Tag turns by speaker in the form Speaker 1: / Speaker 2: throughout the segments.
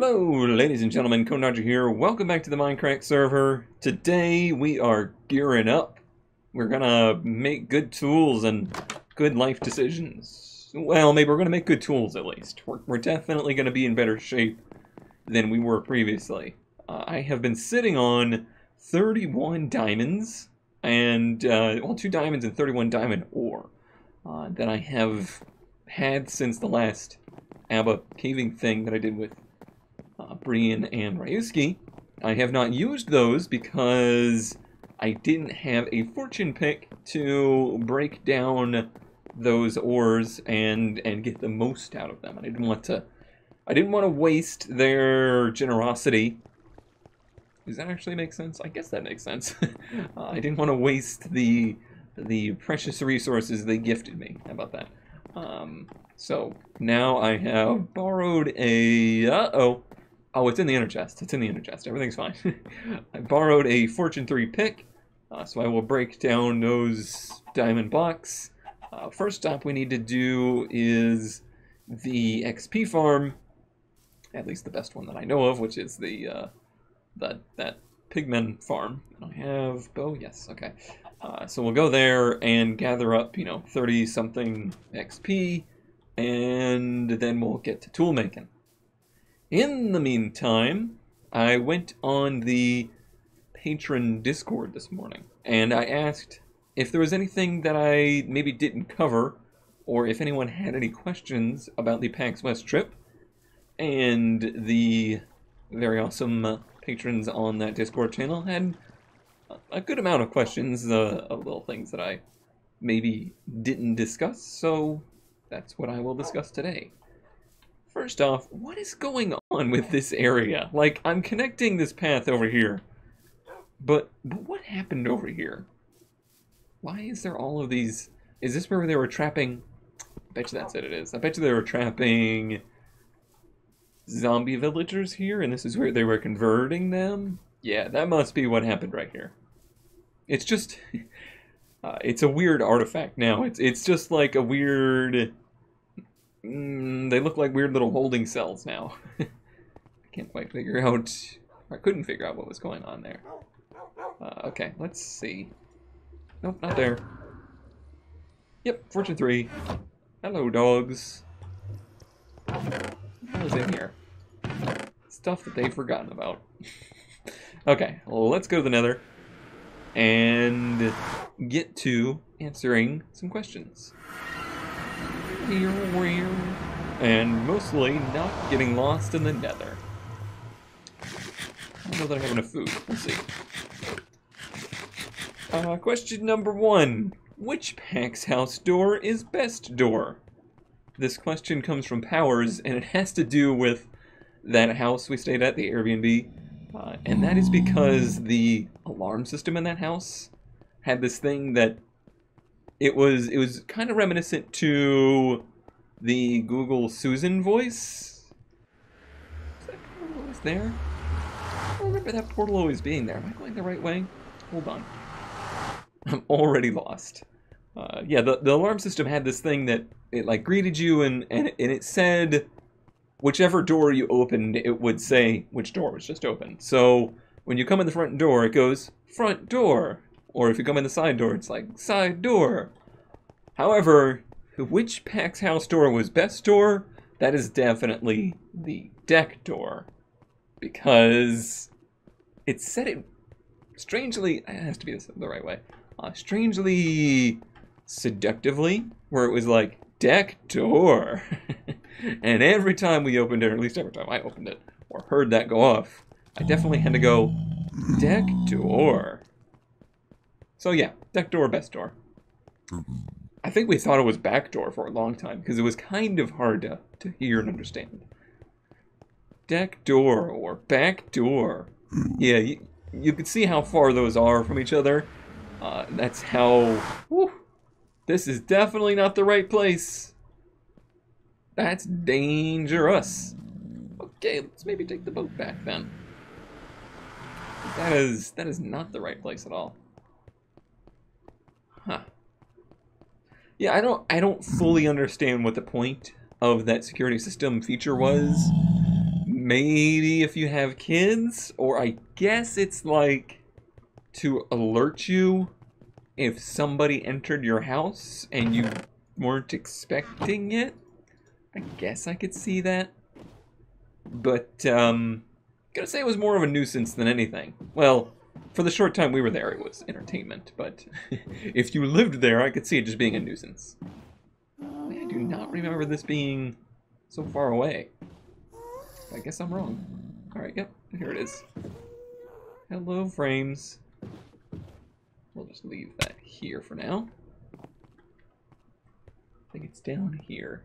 Speaker 1: Hello, ladies and gentlemen, Konaja here. Welcome back to the Mindcrack server. Today we are gearing up. We're gonna make good tools and good life decisions. Well, maybe we're gonna make good tools at least. We're definitely gonna be in better shape than we were previously. I have been sitting on 31 diamonds and, well, 2 diamonds and 31 diamond ore that I have had since the last Abba caving thing that I did with Brian and Ryusuke. I have not used those because I didn't have a fortune pick to break down those ores and get the most out of them. I didn't want to waste their generosity. Does that actually make sense? I guess that makes sense. I didn't want to waste the precious resources they gifted me. How about that? So now I have borrowed a Oh, it's in the inner chest. It's in the inner chest. Everything's fine. I borrowed a Fortune 3 pick, so I will break down those diamond blocks. First stop we need to do is the XP farm, at least the best one that I know of, which is the that pigman farm. I have bow. Yes. Okay. So we'll go there and gather up, 30-something XP, and then we'll get to tool making. In the meantime, I went on the patron Discord this morning, and I asked if there was anything that I maybe didn't cover, or if anyone had any questions about the PAX West trip, and the very awesome patrons on that Discord channel had a good amount of questions, of little things that I maybe didn't discuss, so that's what I will discuss today. First off, what is going on with this area? Like, I'm connecting this path over here, but what happened over here? Why is there all of these? Is this where they were trapping? I bet you that's what it is. I bet you they were trapping zombie villagers here, and this is where they were converting them? Yeah, that must be what happened right here. It's just, it's a weird artifact now. It's just like a weird... they look like weird little holding cells now. I can't quite figure out... I couldn't figure out what was going on there. Okay, let's see. Nope, not there. Yep, Fortune 3. Hello, dogs. What was in here? Stuff that they've forgotten about. Okay, well, let's go to the Nether and get to answering some questions. And mostly not getting lost in the Nether. I don't know that I have enough food. We'll see. Question number 1. Which PAX house door is best door? This question comes from Powers, and it has to do with that house we stayed at, the Airbnb. And that is because the alarm system in that house had this thing that it was kind of reminiscent to the Google Susan voice. Is that portal always there? I don't remember that portal always being there. Am I going the right way? Hold on. I'm already lost. Yeah, the alarm system had this thing that it like greeted you and it said whichever door you opened, it would say which door was just opened. So when you come in the front door, it goes front door. Or if you come in the side door, it's like side door. However, which PAX house door was best door? That is definitely the deck door. Because it said it strangely, it has to be the right way, strangely seductively, where it was like, deck door. And every time we opened it, or at least every time I opened it, or heard that go off, I definitely had to go, deck door. So yeah, deck door, best door. I think we thought it was back door for a long time, because it was kind of hard to hear and understand. Deck door, or back door. Yeah, you can see how far those are from each other. That's how... Whew, this is definitely not the right place. That's dangerous. Okay, let's maybe take the boat back then. That is not the right place at all. Huh. Yeah, I don't fully understand what the point of that security system feature was. maybe if you have kids, or I guess it's like to alert you if somebody entered your house and you weren't expecting it. I guess I could see that. But, gonna say it was more of a nuisance than anything. Well, for the short time we were there, it was entertainment, but if you lived there, I could see it just being a nuisance. I do not remember this being so far away. I guess I'm wrong. Alright, yep, here it is. Hello, frames. We'll just leave that here for now. I think it's down here.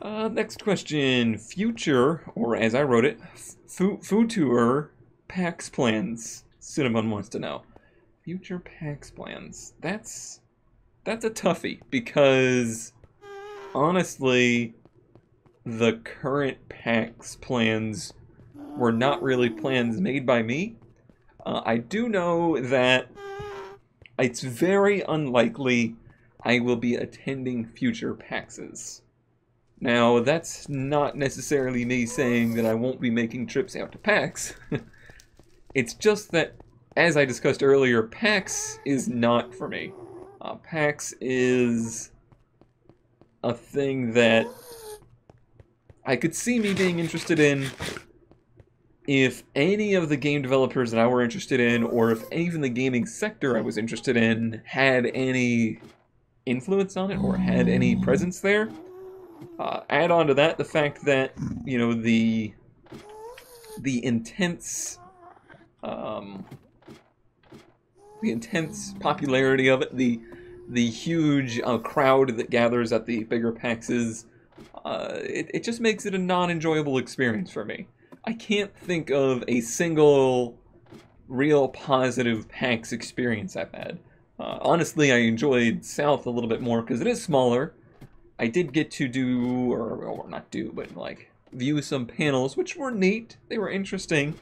Speaker 1: Next question. Future, or as I wrote it, Future PAX plans. Cinnamon wants to know. Future PAX plans. That's a toughie, because honestly, the current PAX plans were not really plans made by me. I do know that it's very unlikely I will be attending future PAXs. Now, that's not necessarily me saying that I won't be making trips out to PAX. It's just that, as I discussed earlier, PAX is not for me. PAX is a thing that I could see me being interested in if any of the game developers that I were interested in, or if even the gaming sector I was interested in, had any influence on it or had any presence there. Add on to that the fact that, you know, the intense popularity of it, the huge crowd that gathers at the bigger PAXs, it just makes it a non-enjoyable experience for me. I can't think of a single real positive PAX experience I've had. Honestly, I enjoyed South a little bit more because it is smaller. I did get to do, or not do, but like view some panels, which were neat. They were interesting.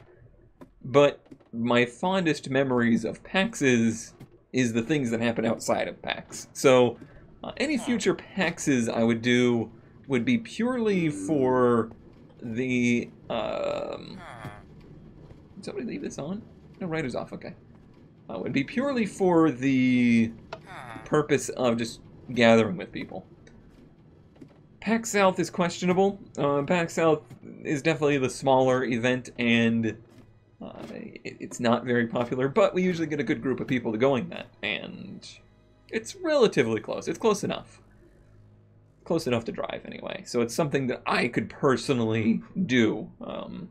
Speaker 1: But my fondest memories of PAXs is the things that happen outside of PAX. So any future PAXs I would do would be purely for the... Did somebody leave this on? No, writer's off, okay. Would be purely for the purpose of just gathering with people. PAX South is questionable. PAX South is definitely the smaller event, and it's not very popular, but we usually get a good group of people to going that, and it's relatively close. It's close enough. Close enough to drive, anyway. So it's something that I could personally do. Oh,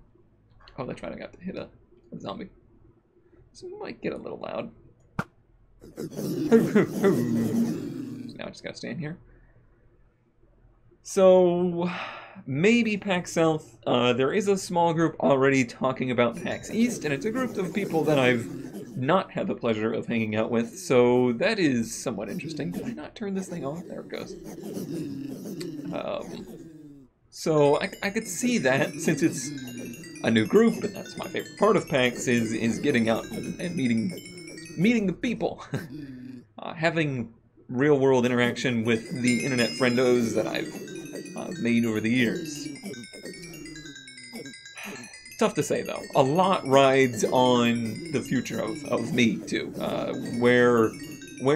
Speaker 1: that's right, I got to hit a zombie. So it might get a little loud. So now I just gotta stand here. So, maybe PAX South. There is a small group already talking about PAX East, and it's a group of people that I've not had the pleasure of hanging out with, so that is somewhat interesting. Did I not turn this thing off? There it goes. So, I could see that, since it's a new group, and that's my favorite part of PAX, is getting out and meeting the people. Having real-world interaction with the internet friendos that I've made over the years. Tough to say, though. A lot rides on the future of me, too. Where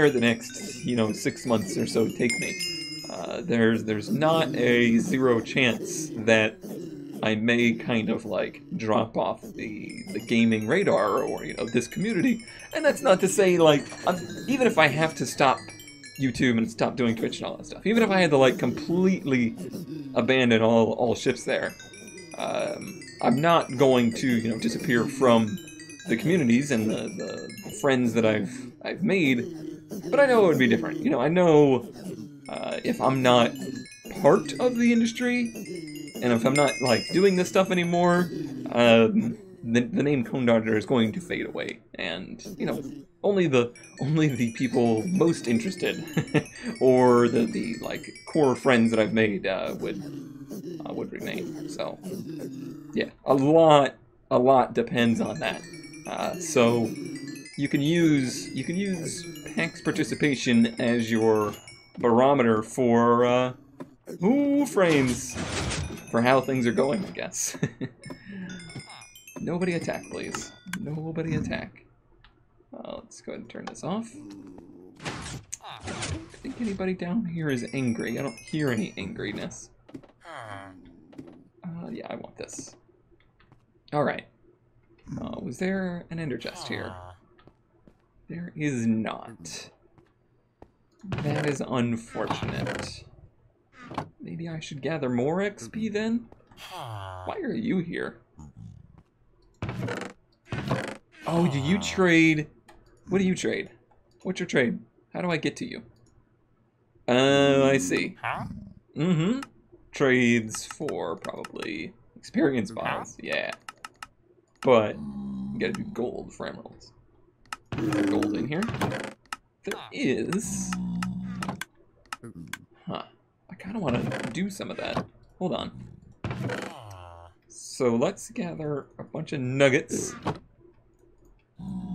Speaker 1: the next, 6 months or so take me. There's not a zero chance that I may kind of, like, drop off the gaming radar or, this community. And that's not to say, like, even if I have to stop YouTube and stop doing Twitch and all that stuff, even if I had to, like, completely abandon all ships there, I'm not going to, disappear from the communities and the friends that I've made, but I know it would be different. I know if I'm not part of the industry, and if I'm not, like, doing this stuff anymore, the name Cone Dodger is going to fade away, and, only the people most interested, or the like, core friends that I've made, would remain. So, yeah, a lot depends on that. So, you can use PAX participation as your barometer for, frames. for how things are going, I guess. Nobody attack, please. Nobody attack. Let's go ahead and turn this off. I don't think anybody down here is angry. I don't hear any angriness. Yeah, I want this. Alright. Was there an ender chest here? There is not. That is unfortunate. Maybe I should gather more XP then? Why are you here? Oh, do you trade? What do you trade? What's your trade? How do I get to you? I see. Mm-hmm. Trades for probably experience bottles. Yeah. But you gotta do gold for emeralds. There's gold in here. There is. Huh. I kind of want to do some of that. Hold on. So let's gather a bunch of nuggets.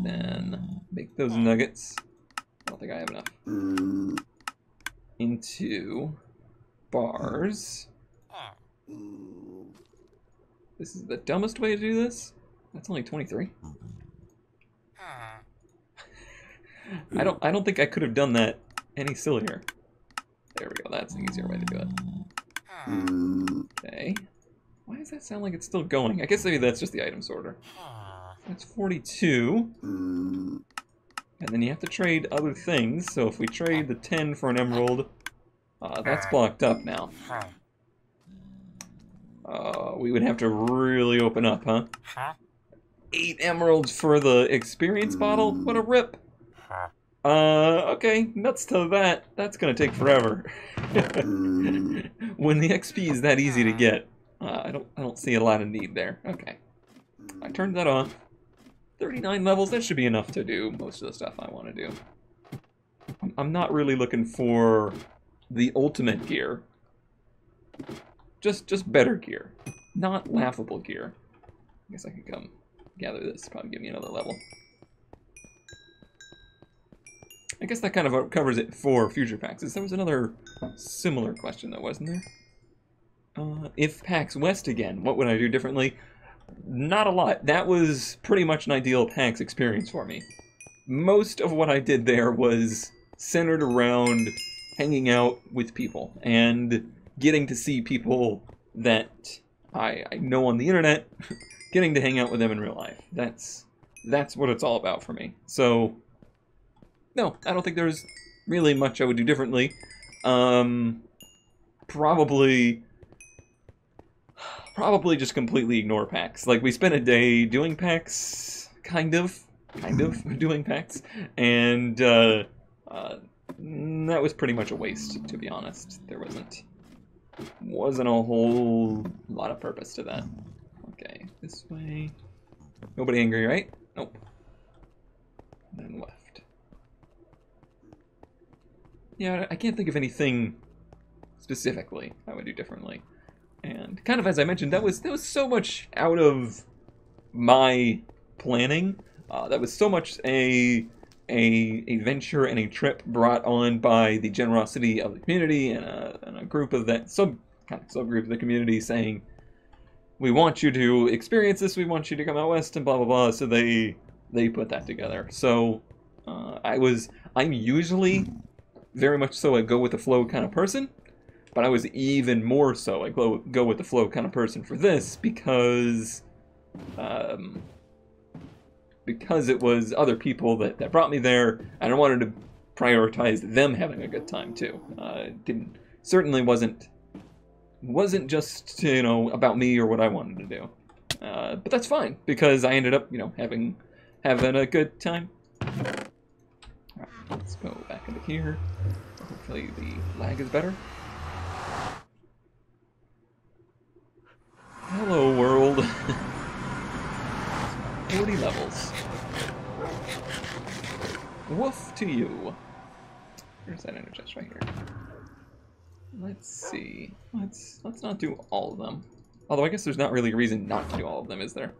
Speaker 1: Then make those nuggets. I don't think I have enough. Into bars. This is the dumbest way to do this. That's only 23. I don't think I could have done that any sillier. There we go. That's an easier way to do it. Okay. Why does that sound like it's still going? I guess maybe that's just the item sorter. That's 42. And then you have to trade other things. So if we trade the 10 for an emerald, that's blocked up now. We would have to really open up, huh? 8 emeralds for the experience bottle? What a rip! Okay, nuts to that. That's gonna take forever. When the XP is that easy to get, I don't see a lot of need there. Okay, I turned that off. 39 levels. That should be enough to do most of the stuff I want to do. I'm not really looking for the ultimate gear. Just better gear, not laughable gear. I guess I could come gather this. Probably give me another level. I guess that kind of covers it for future packs. There was another similar question though, wasn't there? If PAX West again, what would I do differently? Not a lot. That was pretty much an ideal PAX experience for me. Most of what I did there was centered around hanging out with people and getting to see people that I know on the internet, getting to hang out with them in real life. That's what it's all about for me. So, no, I don't think there's really much I would do differently. Probably just completely ignore PAX. Like, we spent a day doing PAX, kind of doing PAX, and that was pretty much a waste, to be honest. There wasn't a whole lot of purpose to that. Okay, this way. Nobody angry, right? Nope. Then left. Yeah, I can't think of anything specifically I would do differently. And kind of as I mentioned, that was so much out of my planning. That was so much a venture and a trip brought on by the generosity of the community and a group of that subgroup of the community saying, we want you to experience this, we want you to come out west and blah blah blah. So they put that together. So I'm usually very much so a go with the flow kind of person, but I was even more so a go with the flow kind of person for this because it was other people that brought me there, and I wanted to prioritize them having a good time too. Certainly wasn't just about me or what I wanted to do. But that's fine because I ended up having a good time. All right, let's go back into here. Hopefully the lag is better. Hello world. 40 levels. Woof to you. Where's that ender chest? Right here. Let's see. Let's not do all of them. Although I guess there's not really a reason not to do all of them, is there?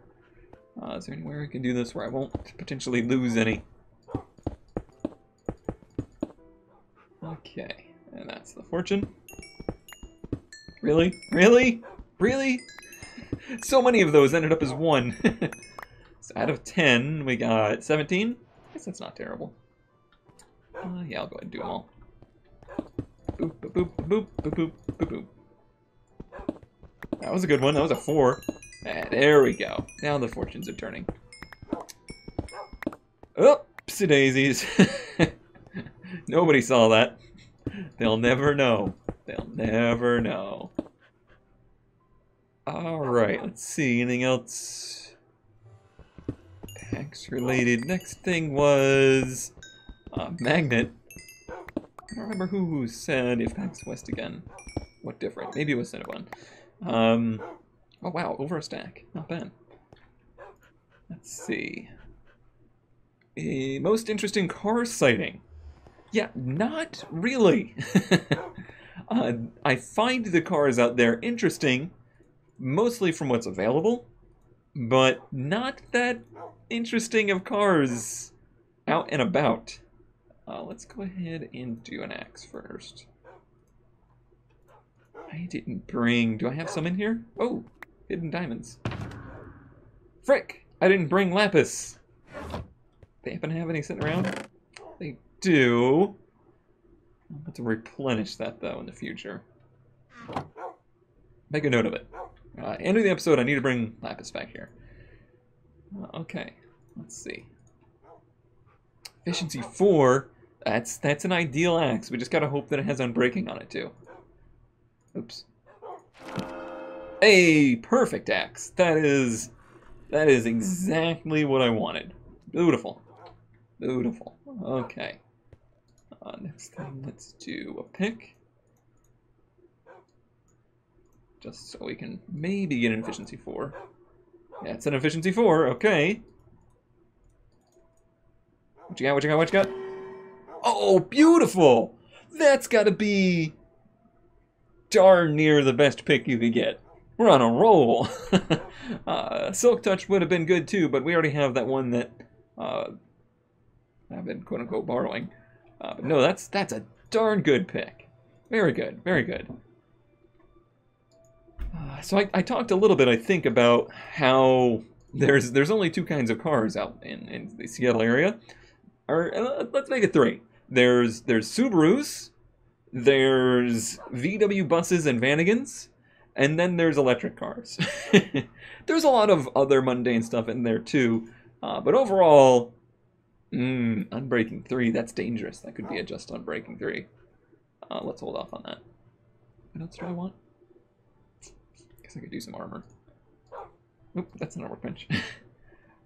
Speaker 1: Is there anywhere I can do this where I won't potentially lose any? Okay, and that's the fortune. Really? Really? Really? So many of those ended up as 1. So out of 10, we got 17. I guess that's not terrible. Yeah, I'll go ahead and do them all. Boop, boop, boop, boop, boop, boop, boop, boop. That was a good one. That was a 4. There we go. Now the fortunes are turning. Oopsie daisies. Nobody saw that. They'll never know. They'll never know. Alright, let's see. Anything else? Tax related. Next thing was magnet. I don't remember who said if that's west again. What different? Maybe it was Cinnabon. Oh wow, over a stack. Not bad. Let's see. A most interesting car sighting. Yeah, not really. I find the cars out there interesting, mostly from what's available, but not that interesting of cars out and about. Let's go ahead and do an axe first. I didn't bring... Do I have some in here? Oh, hidden diamonds. Frick! I didn't bring lapis. They happen to have any sitting around? They do. I'll have to replenish that, though, in the future. Make a note of it. End of the episode, I need to bring lapis back here. Okay, let's see. Efficiency 4. That's an ideal axe. We just gotta hope that it has unbreaking on it, too. Oops. Hey, perfect axe. That is exactly what I wanted. Beautiful. Beautiful. Okay. Next thing, let's do a pick. Just so we can maybe get an efficiency 4. Yeah, it's an efficiency 4. Okay. What you got? What you got? What you got? Oh, beautiful! That's gotta be darn near the best pick you could get. We're on a roll. Silk Touch would have been good too, but we already have that one that I've been quote-unquote borrowing. But no, that's a darn good pick. Very good, very good. So I talked a little bit, I think, about how there's only 2 kinds of cars out in the Seattle area. Or let's make it 3. There's Subarus, there's VW buses and Vanagons, and then there's electric cars. There's a lot of other mundane stuff in there too, but overall, Unbreaking 3, that's dangerous. That could be a just Unbreaking 3. Let's hold off on that. What else do I want? Guess I could do some armor. Oop, that's not a workbench.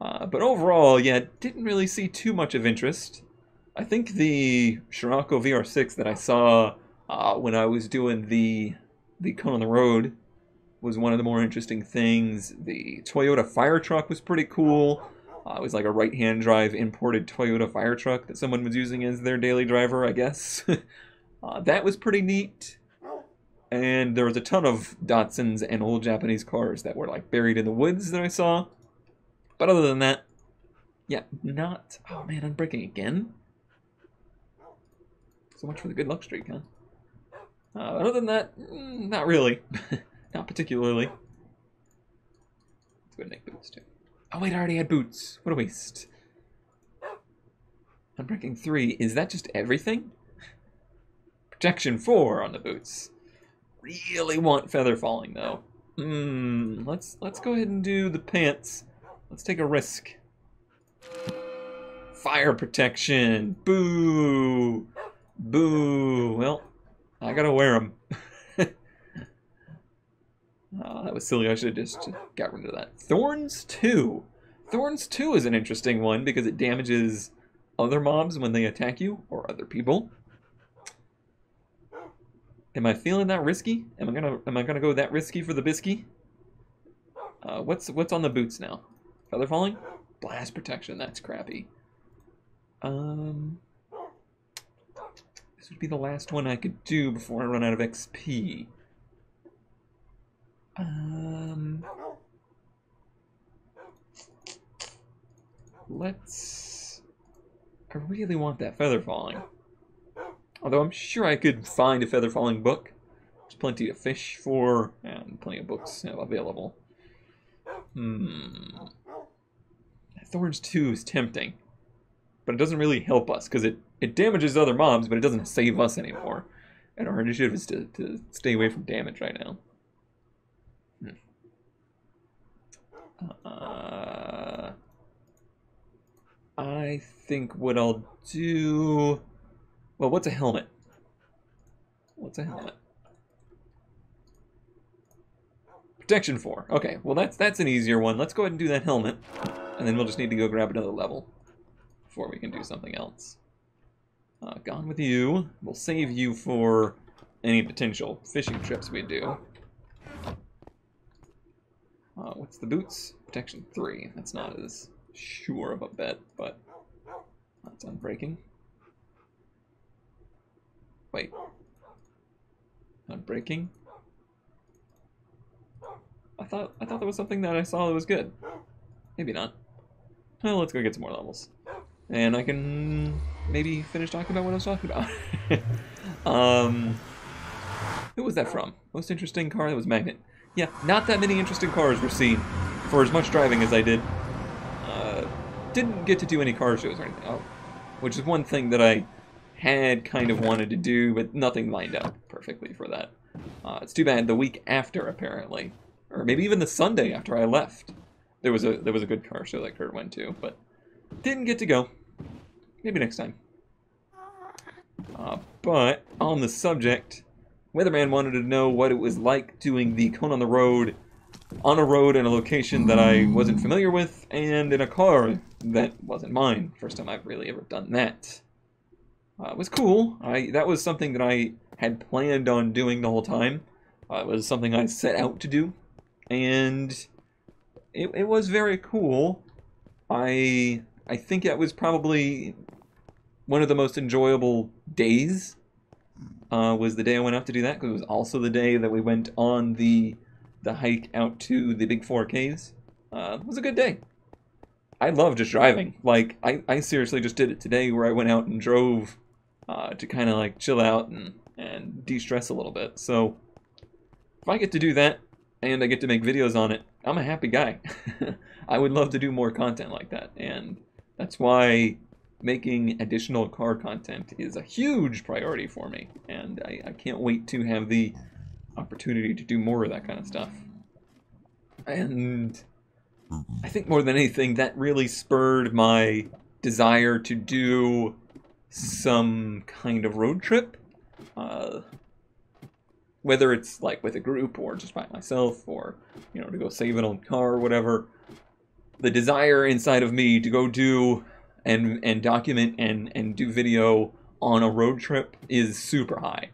Speaker 1: But overall, yeah, didn't really see too much of interest. I think the Scirocco VR6 that I saw when I was doing the Cone on the Road was one of the more interesting things. The Toyota fire truck was pretty cool. It was like a right-hand drive imported Toyota fire truck that someone was using as their daily driver, I guess. That was pretty neat. And there was a ton of Datsuns and old Japanese cars that were like buried in the woods that I saw. But other than that, yeah, not... Oh man, Unbreaking again? So much for the good luck streak, huh? Other than that, not really. Not particularly. Let's go ahead and make boots too. Oh wait, I already had boots. What a waste. Unbreaking 3, is that just everything? Protection 4 on the boots. Really want feather falling though. Let's go ahead and do the pants. Let's take a risk. Fire protection. Boo. Boo. Well, I gotta wear them. That was silly. I should have just got rid of that. Thorns 2. Thorns 2 is an interesting one because it damages other mobs when they attack you or other people. Am I feeling that risky? Am I gonna go that risky for the bisky? What's on the boots now? Feather falling? Blast protection. That's crappy. This would be the last one I could do before I run out of XP. I really want that feather falling. Although I'm sure I could find a feather falling book There's plenty to fish for, and plenty of books available. Thorns 2 is tempting, but it doesn't really help us, because it damages other mobs, but it doesn't save us anymore. And our initiative is to stay away from damage right now. I think what I'll do... Well, what's a helmet? What's a helmet? Protection 4. Okay, well that's an easier one. Let's go ahead and do that helmet. And then we'll just need to go grab another level before we can do something else. Gone with you. We'll save you for any potential fishing trips we do. What's the boots? Protection 3. That's not as sure of a bet, but that's unbreaking. Wait. Unbreaking? I thought that was something that I saw that was good. Maybe not. Well, let's go get some more levels. And I can maybe finish talking about what I was talking about. Who was that from? Most interesting car? That was Magnet. Yeah, not that many interesting cars were seen for as much driving as I did. Didn't get to do any car shows or anything. Oh, which is one thing that I had kind of wanted to do, but nothing lined up perfectly for that. It's too bad the week after, apparently, or maybe even the Sunday after I left, there was a good car show that Kurt went to, but didn't get to go. Maybe next time. But on the subject, Weatherman wanted to know what it was like doing the Cone on the Road on a road in a location that I wasn't familiar with, and in a car that wasn't mine. First time I've really ever done that. It was cool. That was something that I had planned on doing the whole time. It was something I set out to do, and it was very cool. I think it was probably one of the most enjoyable days. Was the day I went out to do that, because it was also the day that we went on the hike out to the Big Four Caves. It was a good day. I love just driving. Like, I seriously just did it today, where I went out and drove to kind of like chill out and de-stress a little bit. So if I get to do that and I get to make videos on it, I'm a happy guy. I would love to do more content like that, and that's why making additional car content is a huge priority for me, and I can't wait to have the opportunity to do more of that kind of stuff. And I think more than anything, that really spurred my desire to do some kind of road trip. Whether it's like with a group or just by myself, or, you know, to go save an old car or whatever. The desire inside of me to go do and document and do video on a road trip is super high.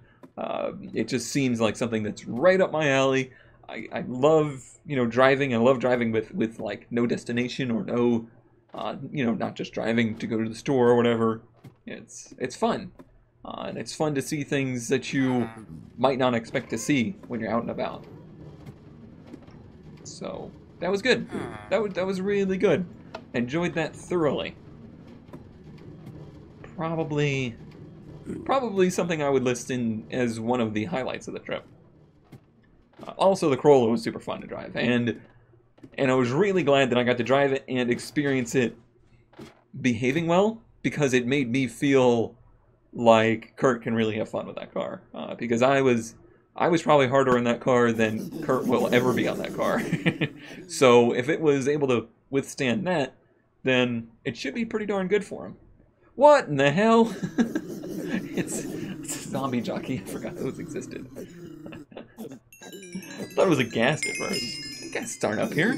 Speaker 1: It just seems like something that's right up my alley. I love, you know, driving. I love driving with like no destination or no, you know, not just driving to go to the store or whatever. It's fun. And it's fun to see things that you might not expect to see when you're out and about. So that was good. That was really good. Enjoyed that thoroughly. Probably something I would list in as one of the highlights of the trip. Also, the Corolla was super fun to drive, and I was really glad that I got to drive it and experience it behaving well, because it made me feel like Kurt can really have fun with that car. Because I was probably harder in that car than Kurt will ever be on that car. So if it was able to withstand that, then it should be pretty darn good for him. What in the hell? It's a zombie jockey. I forgot those existed. I thought it was a ghast at first. Ghasts aren't up here.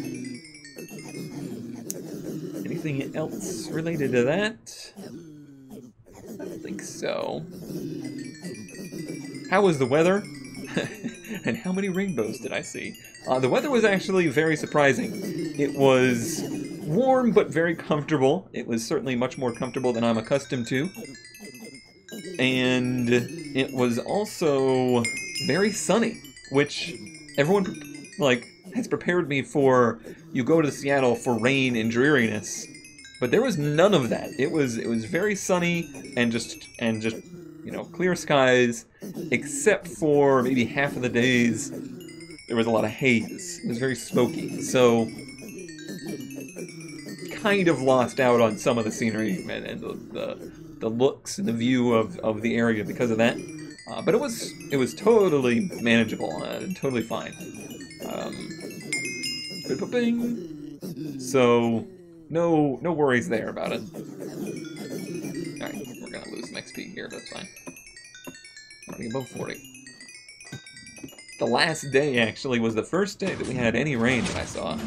Speaker 1: Anything else related to that? I don't think so. How was the weather? And how many rainbows did I see? The weather was actually very surprising. It was warm but very comfortable. It was certainly much more comfortable than I'm accustomed to. And it was also very sunny, which everyone like has prepared me for. You go to Seattle for rain and dreariness, but there was none of that. It was very sunny and just you know, clear skies, except for maybe half of the days there was a lot of haze. It was very smoky, so kind of lost out on some of the scenery and the looks and the view of the area because of that. But it was totally manageable, totally fine. So no worries there about it. Alright, we're gonna lose some XP here, that's fine. Nothing above 40. The last day, actually, was the first day that we had any rain that I saw.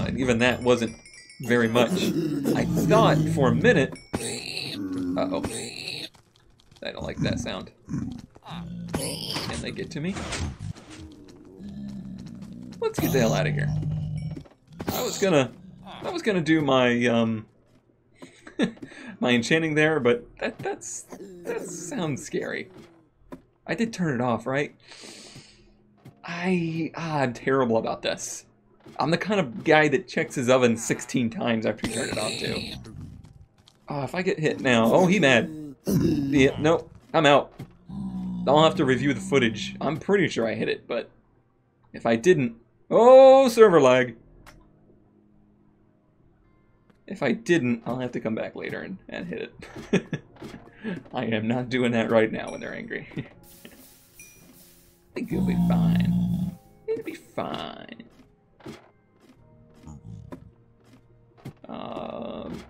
Speaker 1: And even that wasn't very much. I thought for a minute... Uh-oh. I don't like that sound. Can they get to me? Let's get the hell out of here. I was gonna do my my enchanting there, but that sounds scary. I did turn it off, right? I'm terrible about this. I'm the kind of guy that checks his oven 16 times after he turned it off too. Oh, if I get hit now, oh, he mad. Yeah, no, I'm out. I'll have to review the footage. I'm pretty sure I hit it, but if I didn't, oh, server lag. If I didn't, I'll have to come back later and hit it. I am not doing that right now when they're angry. I think you'll be fine. It'll be fine.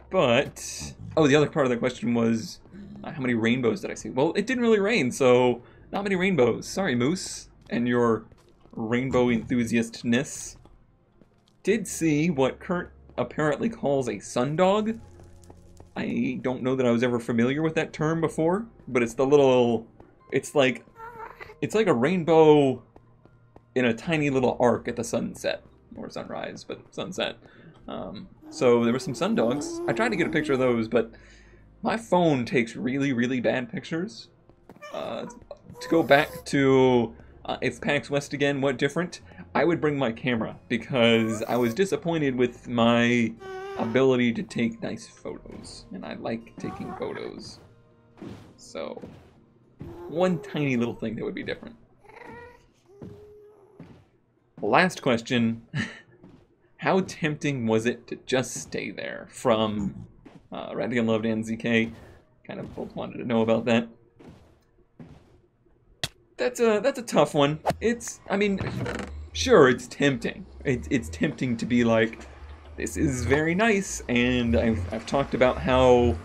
Speaker 1: But... Oh, the other part of the question was, how many rainbows did I see? Well, it didn't really rain, so not many rainbows. Sorry, Moose, and your rainbow enthusiastness. Did see what Kurt apparently calls a sundog. I don't know that I was ever familiar with that term before, but it's the little... It's like a rainbow in a tiny little arc at the sunset. Or sunrise, but sunset. So there were some sundogs. I tried to get a picture of those, but my phone takes really, really bad pictures. To go back to it's PAX West again, what different? I would bring my camera, because I was disappointed with my ability to take nice photos. And I like taking photos. So, one tiny little thing that would be different. Last question. How tempting was it to just stay there? From Radigan Loved and ZK. Kind of both wanted to know about that. That's a tough one. I mean, sure, it's tempting. It's tempting to be like, this is very nice, and I've talked about how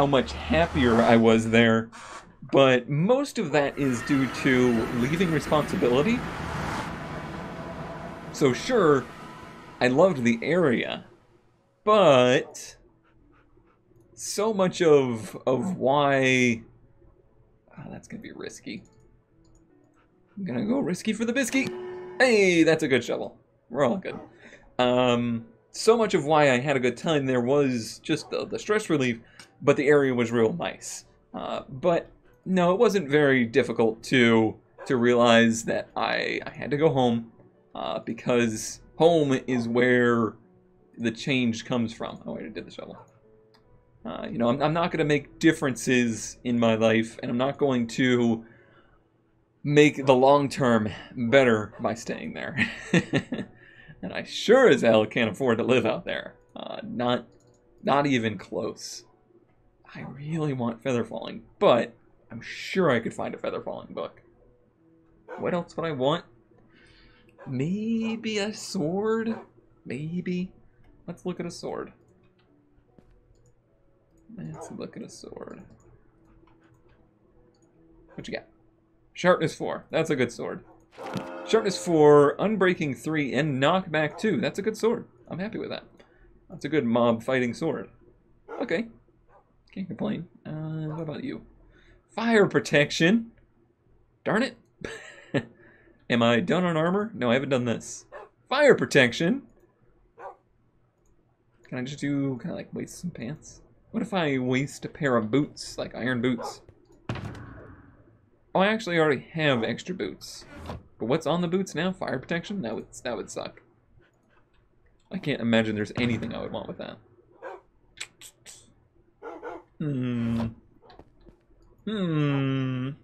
Speaker 1: much happier I was there, but most of that is due to leaving responsibility. So sure, I loved the area, but so much of why... Oh, that's gonna be risky. I'm gonna go risky for the biscuit. Hey, that's a good shovel. We're all good. So much of why I had a good time there was just the stress relief, but the area was real nice. But no, it wasn't very difficult to realize that I had to go home, because home is where the change comes from. Oh, I did the shovel. You know, I'm not going to make differences in my life, and I'm not going to make the long term better by staying there. And I sure as hell can't afford to live out there. Not even close. I really want feather falling, but I'm sure I could find a feather falling book. What else would I want? Maybe a sword? Maybe. Let's look at a sword. Let's look at a sword. What you got? Sharpness 4. That's a good sword. Sharpness 4, Unbreaking 3, and Knockback 2. That's a good sword. I'm happy with that. That's a good mob fighting sword. Okay. Can't complain. What about you? Fire protection. Darn it. Am I done on armor? No, I haven't done this. Fire protection. Can I just do kind of like waste some pants? What if I waste a pair of boots, like iron boots? Oh, I actually already have extra boots. But what's on the boots now? Fire protection? That would suck. I can't imagine there's anything I would want with that. Tempted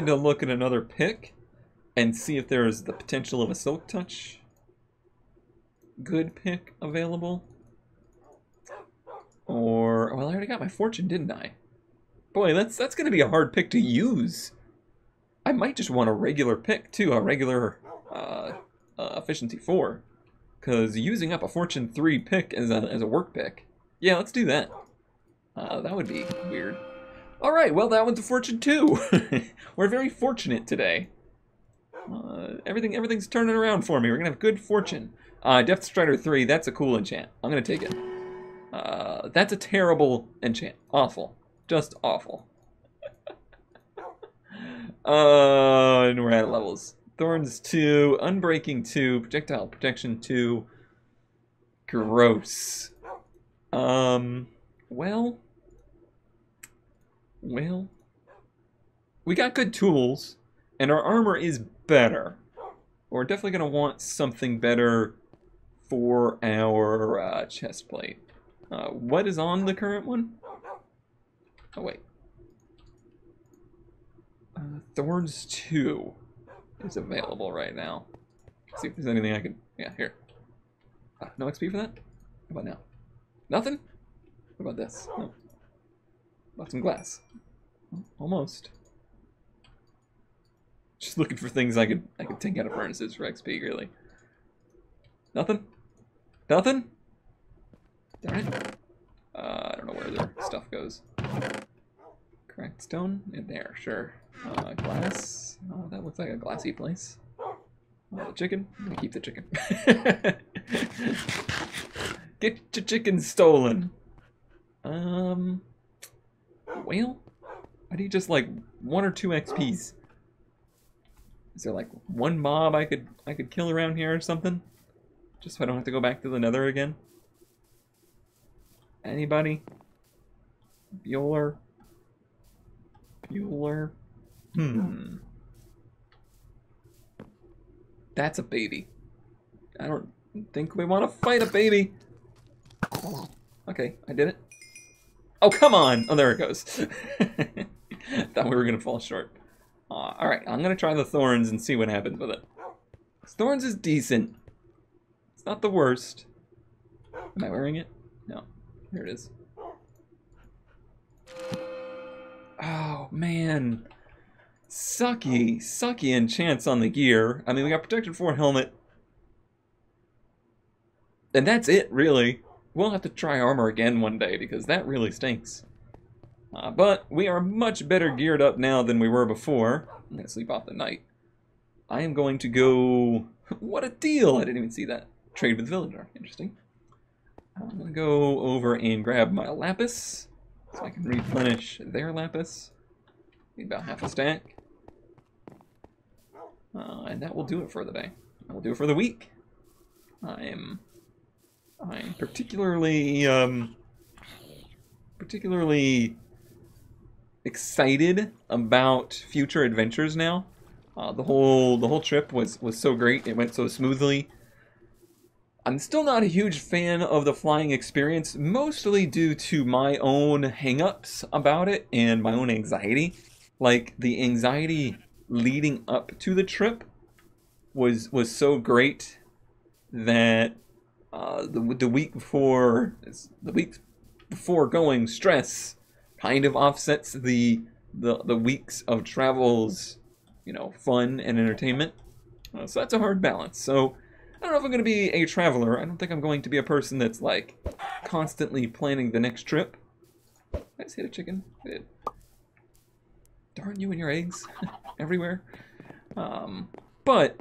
Speaker 1: to look at another pick and see if there's the potential of a Silk Touch good pick available. Or, well, I already got my Fortune, didn't I? Boy, that's going to be a hard pick to use. I might just want a regular pick, too, a regular Efficiency 4. Because using up a Fortune 3 pick as a work pick, yeah, let's do that. That would be weird. Alright, well, that one's a Fortune 2. We're very fortunate today. Everything's turning around for me. We're going to have good fortune. Depth Strider 3, that's a cool enchant. I'm going to take it. That's a terrible enchant. Awful. Just awful. And we're at levels. Thorns 2, Unbreaking 2, Projectile Protection 2. Gross. Well, we got good tools, and our armor is better. We're definitely going to want something better for our chest plate. What is on the current one? Oh, wait. Thorns 2 is available right now. Let's see if there's anything I can... Yeah, here. No XP for that? How about now? Nothing? What about this? No. About some glass. Almost. Just looking for things I could take out of furnaces for XP, really. Nothing? Nothing? Darn it. I don't know where their stuff goes. Cracked stone? In there, sure. Glass. Oh, that looks like a glassy place. The chicken? I'm gonna keep the chicken. Get your chicken stolen. Well, I need just like 1 or 2 XPs. Is there like one mob I could kill around here or something? Just so I don't have to go back to the Nether again? Anybody? Bueller? Bueller? That's a baby. I don't think we want to fight a baby. Okay, I did it. Oh, come on! Oh, there it goes. Thought we were going to fall short. Alright, I'm going to try the Thorns and see what happens with it. Thorns is decent. It's not the worst. Am I wearing it? No. Here it is. Oh, man. Sucky enchants on the gear. I mean, we got Protection 4 helmet. And that's it, really. We'll have to try armor again one day, because that really stinks. But we are much better geared up now than we were before. I'm going to sleep off the night. I am going to go... What a deal! I didn't even see that. Trade with Villager. Interesting. I'm going to go over and grab my lapis, so I can replenish their lapis. Need about half a stack. And that will do it for the day. That will do it for the week. I'm particularly excited about future adventures now. The whole trip was so great. It went so smoothly. I'm still not a huge fan of the flying experience, mostly due to my own hang-ups about it and my own anxiety. Like, the anxiety leading up to the trip was so great that the week before going stress kind of offsets the weeks of travel's, you know, fun and entertainment. So that's a hard balance. So I don't know if I'm going to be a traveler. I don't think I'm going to be a person that's like constantly planning the next trip. I just hit a chicken. I did. Darn you and your eggs everywhere. But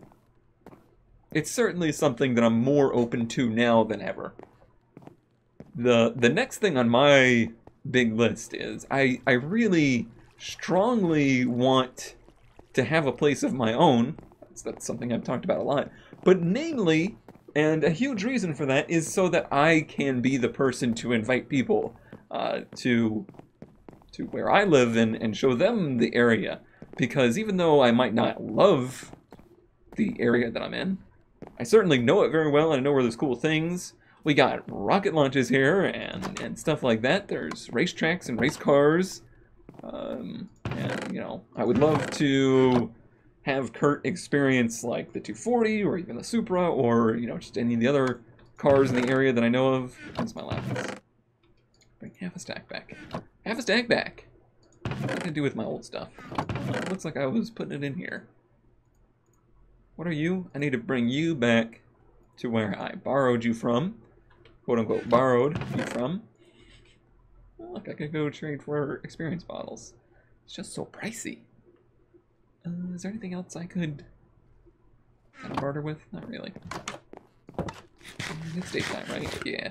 Speaker 1: it's certainly something that I'm more open to now than ever. The next thing on my big list is I really strongly want to have a place of my own. That's something I've talked about a lot. But namely, and a huge reason for that, is so that I can be the person to invite people to where I live and show them the area. Because even though I might not love the area that I'm in, I certainly know it very well and I know where there's cool things. We got rocket launches here and stuff like that. There's racetracks and race cars. And, you know, I would love to have Kurt experience like the 240 or even the Supra or, you know, just any of the other cars in the area that I know of. That's my last. Bring half a stack back. Half a stack back. What can I do with my old stuff? Looks like I was putting it in here. What are you? I need to bring you back to where I borrowed you from. Quote unquote borrowed you from. Oh, look, I could go trade for experience bottles. It's just so pricey. Is there anything else I could barter with? Not really. It's daytime, right? Yeah.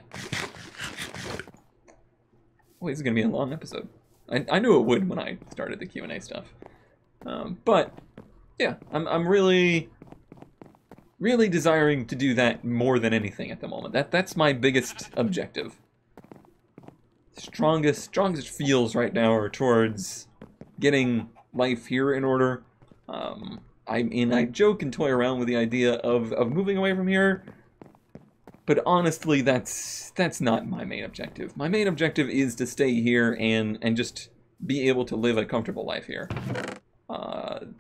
Speaker 1: Boy, this is gonna be a long episode. I knew it would when I started the Q&A stuff. But yeah, I'm really desiring to do that more than anything at the moment. That's my biggest objective. Strongest feels right now are towards getting life here in order. I joke and toy around with the idea of moving away from here, but honestly, that's not my main objective. My main objective is to stay here and just be able to live a comfortable life here.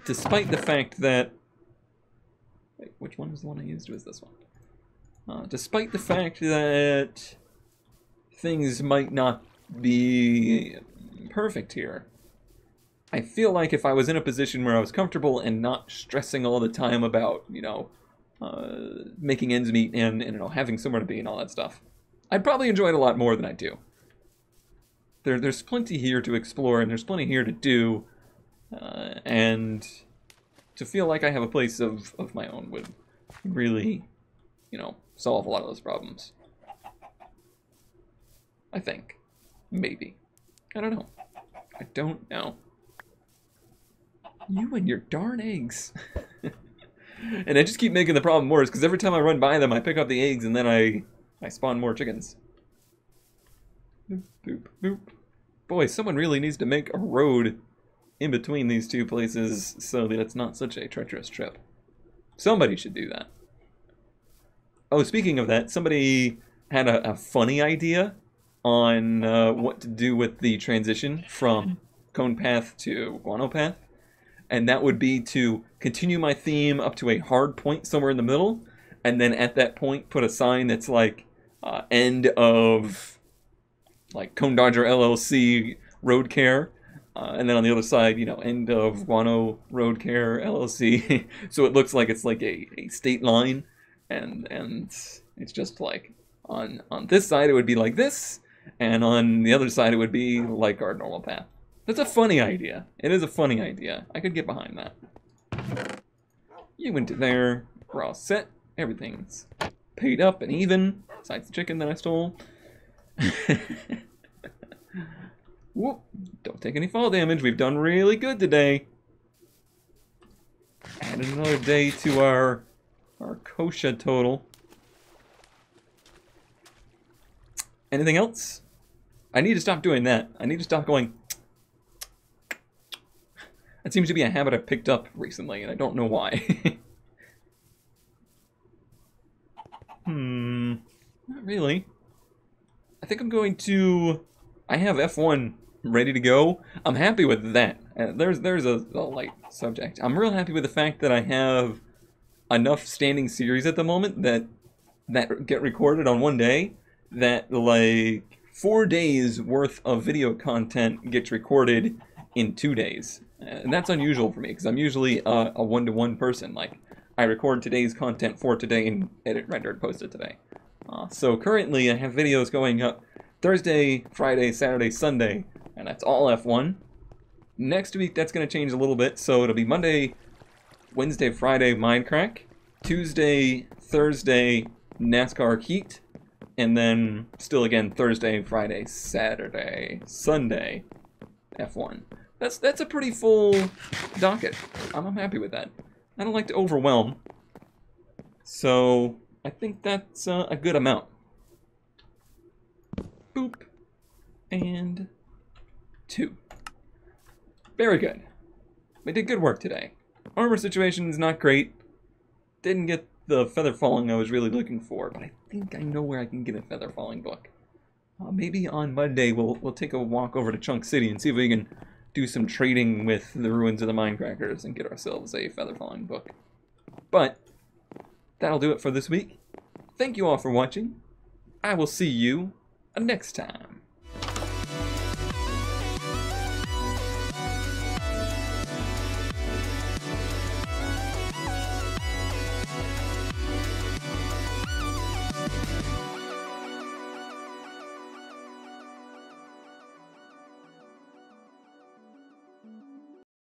Speaker 1: Despite the fact that... Wait, which one was the one I used? It was this one. Despite the fact that things might not be perfect here, I feel like if I was in a position where I was comfortable and not stressing all the time about, you know, making ends meet and you know, having somewhere to be and all that stuff, I'd probably enjoy it a lot more than I do. There's plenty here to explore and there's plenty here to do, and to feel like I have a place of my own would really, you know, solve a lot of those problems. I think. Maybe. I don't know. I don't know. You and your darn eggs. And I just keep making the problem worse, because every time I run by them, I pick up the eggs, and then I spawn more chickens. Boop, boop, boop. Boy, someone really needs to make a road in between these two places so that it's not such a treacherous trip. Somebody should do that. Oh, speaking of that, somebody had a funny idea on what to do with the transition from Cone Path to Guano Path. And that would be to continue my theme up to a hard point somewhere in the middle, and then at that point put a sign that's like end of like Cone Dodger LLC Road Care, and then on the other side, you know, end of Guano Road Care LLC. So it looks like it's like a state line, and it's just like on this side it would be like this, and on the other side it would be like our normal path. That's a funny idea. It is a funny idea. I could get behind that. You went to there. We're all set. Everything's paid up and even. Besides the chicken that I stole. Whoop. Don't take any fall damage. We've done really good today. Added another day to our kosha total. Anything else? I need to stop doing that. I need to stop going... That seems to be a habit I've picked up recently, and I don't know why. Not really. I think I'm going to... I have F1 ready to go. I'm happy with that. There's a light subject. I'm real happy with the fact that I have enough standing series at the moment that get recorded on one day, that like 4 days worth of video content gets recorded in 2 days. And that's unusual for me, because I'm usually a one-to-one person. Like, I record today's content for today and edit, render, post it today. So currently I have videos going up Thursday, Friday, Saturday, Sunday, and that's all F1. Next week that's going to change a little bit, so it'll be Monday, Wednesday, Friday, Mindcrack, Tuesday, Thursday, NASCAR Heat, and then still again Thursday, Friday, Saturday, Sunday, F1. That's a pretty full docket. I'm happy with that. I don't like to overwhelm, so I think that's a good amount. Boop. And 2. Very good. We did good work today. Armor situation is not great. Didn't get the feather falling I was really looking for, but I think I know where I can get a feather falling book. Maybe on Monday we'll take a walk over to Chunk City and see if we can do some trading with the ruins of the Mindcrackers and get ourselves a feather falling book. But that'll do it for this week. Thank you all for watching. I will see you next time.